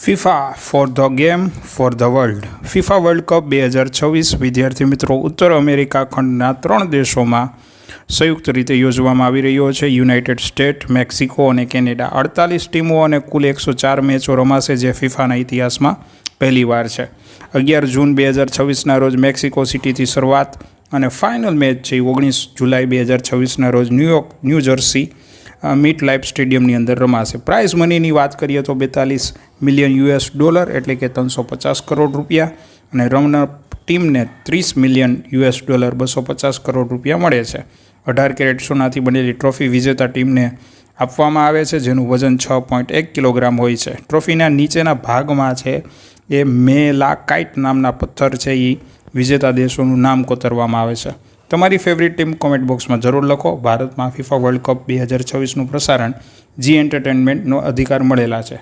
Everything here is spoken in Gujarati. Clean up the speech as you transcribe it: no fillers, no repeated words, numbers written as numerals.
FIFA for the game for the world FIFA world cup 2026 વિદ્યાર્થી મિત્રો ઉત્તર અમેરિકા ખંડના 3 દેશોમાં સંયુક્ત રીતે યોજવામાં આવી રહ્યો છે. યુનાઇટેડ સ્ટેટ, મેક્સિકો અને કેનેડા. 48 ટીમો અને કુલ 104 મેચો રમાશે, જે ફિફાના ઇતિહાસમાં પહેલીવાર છે. 11 જૂન 2026ના રોજ મેક્સિકો સિટીથી શરૂઆત અને ફાઇનલ મેચ છે 19 જુલાઈ 2026ના રોજ ન્યૂ જર્સી મીટ લાઇફ સ્ટેડિયમની અંદર રમાશે. પ્રાઇઝ મનીની વાત કરીએ તો $42 મિલિયન એટલે કે 350 કરોડ રૂપિયા, અને રમનાર ટીમને $30 મિલિયન $250 કરોડ રૂપિયા મળે છે. 18 કેરેટ સોનાથી બનેલી ટ્રોફી વિજેતા ટીમને આપવામાં આવે છે, જેનું વજન 6.1 કિલોગ્રામ હોય છે. ટ્રોફીના નીચેના ભાગમાં છે એ મેલાકાઇટ નામના પથ્થર છે, એ વિજેતા દેશોનું નામ કોતરવામાં આવે છે. તમારી ફેવરિટ ટીમ કોમેન્ટ બોક્સમાં જરૂર લખો. ભારતમાં ફિફા વર્લ્ડ કપ 2026નું પ્રસારણ જી એન્ટરટેનમેન્ટનો અધિકાર મળેલા છે.